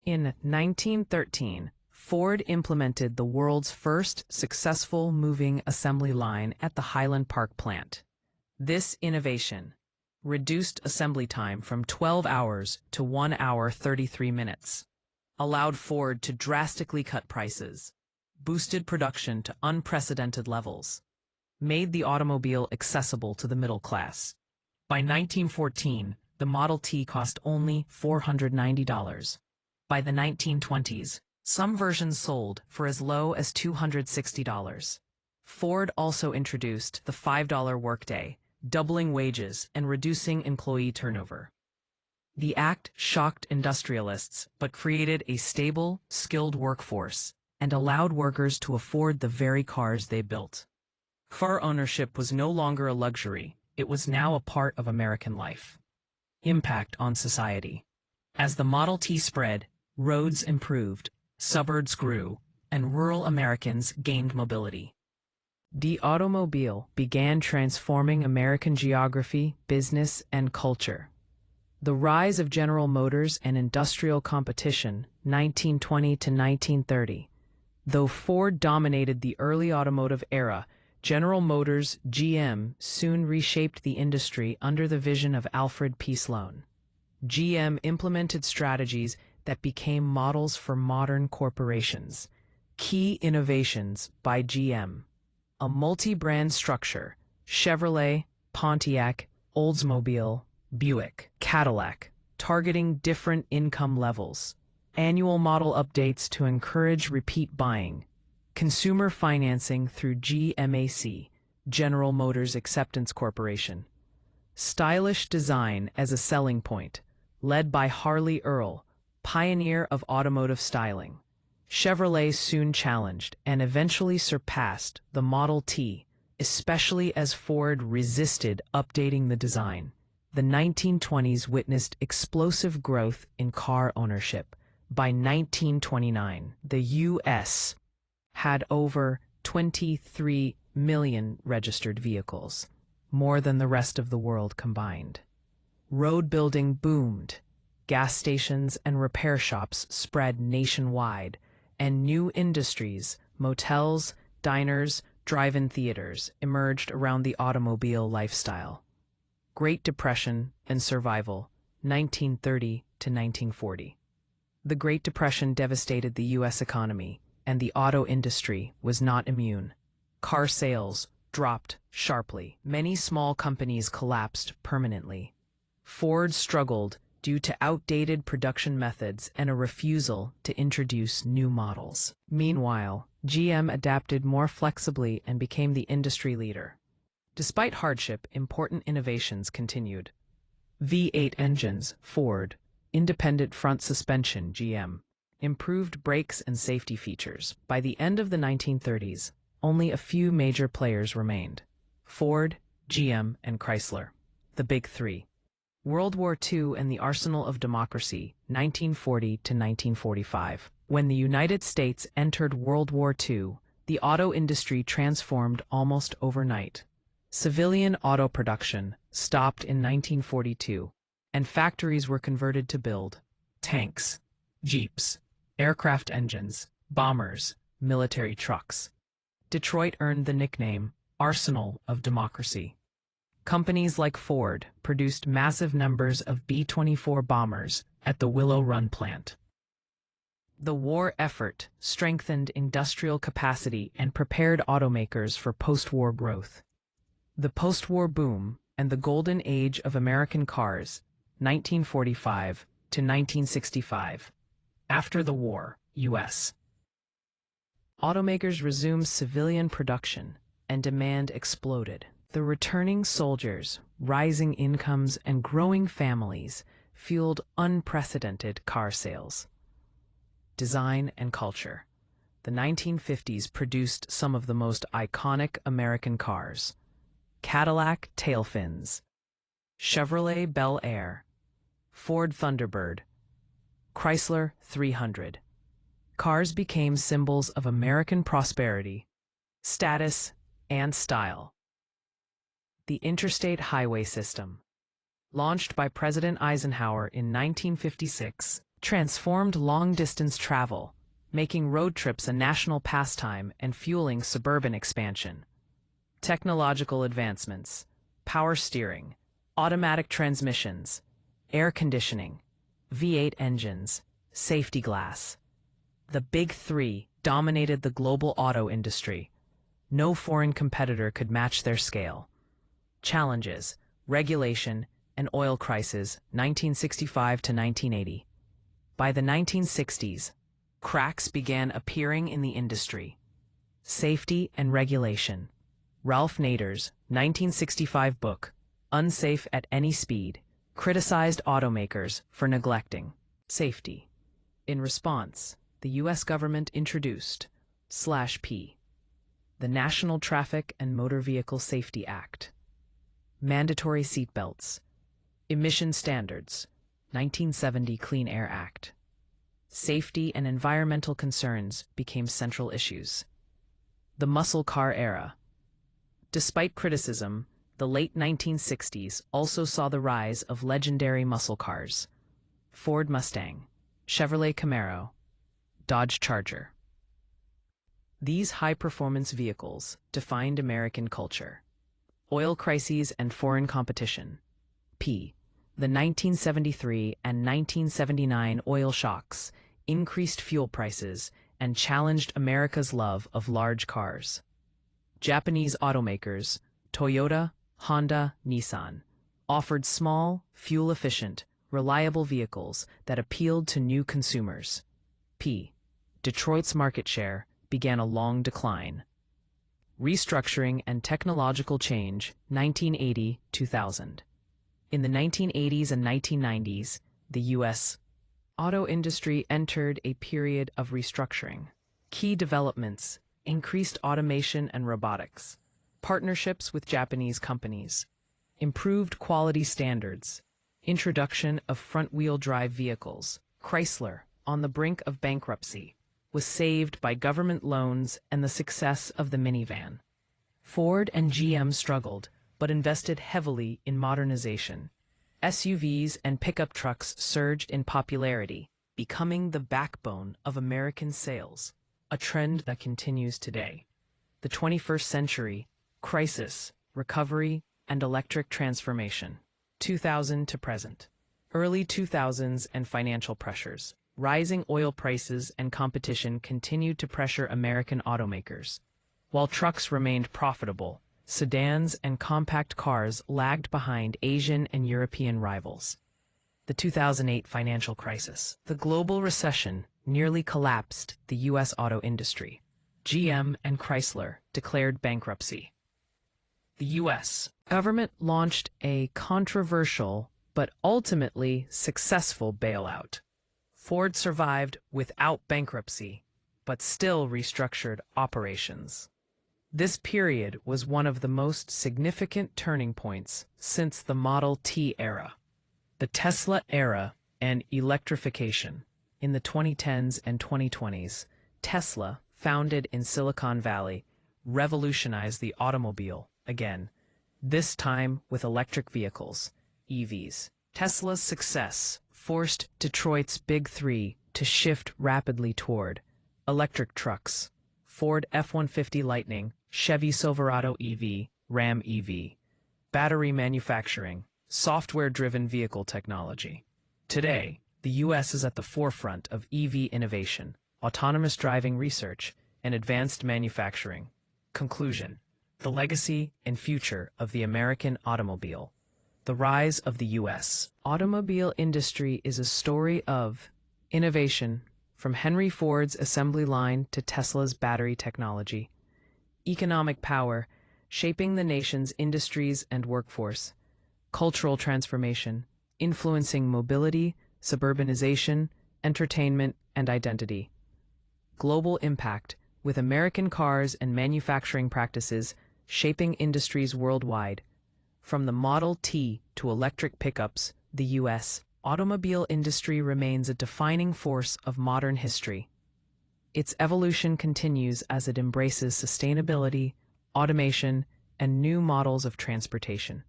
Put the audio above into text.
In 1913, Ford implemented the world's first successful moving assembly line at the Highland Park plant. This innovation reduced assembly time from 12 hours to 1 hour 33 minutes, allowed Ford to drastically cut prices, boosted production to unprecedented levels, made the automobile accessible to the middle class. By 1914, the Model T cost only $490. By the 1920s, some versions sold for as low as $260. Ford also introduced the $5 workday, doubling wages and reducing employee turnover. The act shocked industrialists but created a stable, skilled workforce and allowed workers to afford the very cars they built. Car ownership was no longer a luxury, it was now a part of American life. Impact on society. As the Model T spread, roads improved, suburbs grew, and rural Americans gained mobility. The automobile began transforming American geography, business, and culture. The rise of General Motors and industrial competition, 1920 to 1930. Though Ford dominated the early automotive era, General Motors, GM, soon reshaped the industry under the vision of Alfred P. Sloan. GM implemented strategies that became models for modern corporations. Key innovations by GM. A multi-brand structure, Chevrolet, Pontiac, Oldsmobile, Buick, Cadillac, targeting different income levels. Annual model updates to encourage repeat buying. Consumer financing through GMAC, General Motors Acceptance Corporation. Stylish design as a selling point, led by Harley Earl, pioneer of automotive styling. Chevrolet soon challenged and eventually surpassed the Model T, especially as Ford resisted updating the design. The 1920s witnessed explosive growth in car ownership. By 1929, the U.S. had over 23 million registered vehicles, more than the rest of the world combined. Road building boomed. Gas stations and repair shops spread nationwide, and new industries, motels, diners, drive-in theaters emerged around the automobile lifestyle. Great Depression and Survival, 1930 to 1940. The Great Depression devastated the U.S. economy, and the auto industry was not immune. Car sales dropped sharply. Many small companies collapsed permanently. Ford struggled due to outdated production methods and a refusal to introduce new models. Meanwhile, GM adapted more flexibly and became the industry leader. Despite hardship, important innovations continued. V8 engines, Ford. Independent front suspension, GM. Improved brakes and safety features. By the end of the 1930s, only a few major players remained. Ford, GM, and Chrysler. The Big Three. World War II and the Arsenal of Democracy, 1940 to 1945. When the United States entered World War II, the auto industry transformed almost overnight. Civilian auto production stopped in 1942, and factories were converted to build tanks, jeeps, aircraft engines, bombers, military trucks. Detroit earned the nickname Arsenal of Democracy. Companies like Ford produced massive numbers of B-24 bombers at the Willow Run plant. The war effort strengthened industrial capacity and prepared automakers for post-war growth. The post-war boom and the golden age of American cars, 1945 to 1965. After the war, U.S. automakers resumed civilian production, and demand exploded. The returning soldiers, rising incomes, and growing families fueled unprecedented car sales. Design and culture. The 1950s produced some of the most iconic American cars. Cadillac tail fins, Chevrolet Bel Air, Ford Thunderbird, Chrysler 300. Cars became symbols of American prosperity, status, and style. The Interstate Highway System. Launched by President Eisenhower in 1956, transformed long-distance travel, making road trips a national pastime and fueling suburban expansion. Technological advancements, power steering, automatic transmissions, air conditioning, V8 engines, safety glass. The Big Three dominated the global auto industry. No foreign competitor could match their scale. Challenges, regulation, and oil crisis, 1965 to 1980. By the 1960s, cracks began appearing in the industry. Safety and regulation. Ralph Nader's 1965 book, Unsafe at Any Speed, criticized automakers for neglecting safety. In response, the U.S. government introduced /P, the National Traffic and Motor Vehicle Safety Act. Mandatory seatbelts. Emission standards, 1970 Clean Air Act. Safety and environmental concerns became central issues. The muscle car era. Despite criticism, the late 1960s also saw the rise of legendary muscle cars: Ford Mustang, Chevrolet Camaro, Dodge Charger. These high-performance vehicles defined American culture. Oil crises and foreign competition. P. The 1973 and 1979 oil shocks increased fuel prices and challenged America's love of large cars. Japanese automakers, Toyota, Honda, Nissan, offered small, fuel-efficient, reliable vehicles that appealed to new consumers. P. Detroit's market share began a long decline. Restructuring and technological change, 1980-2000. In the 1980s and 1990s, the U.S. auto industry entered a period of restructuring. Key developments: increased automation and robotics, partnerships with Japanese companies, improved quality standards, introduction of front-wheel drive vehicles. Chrysler, on the brink of bankruptcy, was saved by government loans and the success of the minivan. Ford and GM struggled, but invested heavily in modernization. SUVs and pickup trucks surged in popularity, becoming the backbone of American sales, a trend that continues today. The 21st century: crisis, recovery, and electric transformation. 2000 to present. Early 2000s and financial pressures. Rising oil prices and competition continued to pressure American automakers. While trucks remained profitable, sedans and compact cars lagged behind Asian and European rivals. The 2008 financial crisis. The global recession nearly collapsed the U.S. auto industry. GM and Chrysler declared bankruptcy. The U.S. government launched a controversial but ultimately successful bailout. Ford survived without bankruptcy, but still restructured operations. This period was one of the most significant turning points since the Model T era. The Tesla era and electrification. In the 2010s and 2020s, Tesla, founded in Silicon Valley, revolutionized the automobile again, this time with electric vehicles, EVs. Tesla's success forced Detroit's Big Three to shift rapidly toward electric trucks: Ford F-150 Lightning, Chevy Silverado EV, Ram EV. Battery manufacturing, software-driven vehicle technology. Today, the U.S. is at the forefront of EV innovation, autonomous driving research, and advanced manufacturing. Conclusion: the legacy and future of the American automobile. The rise of the U.S. automobile industry is a story of innovation, from Henry Ford's assembly line to Tesla's battery technology; economic power, shaping the nation's industries and workforce; cultural transformation, influencing mobility, suburbanization, entertainment, and identity; global impact, with American cars and manufacturing practices shaping industries worldwide. From the Model T to electric pickups, the U.S. automobile industry remains a defining force of modern history. Its evolution continues as it embraces sustainability, automation, and new models of transportation.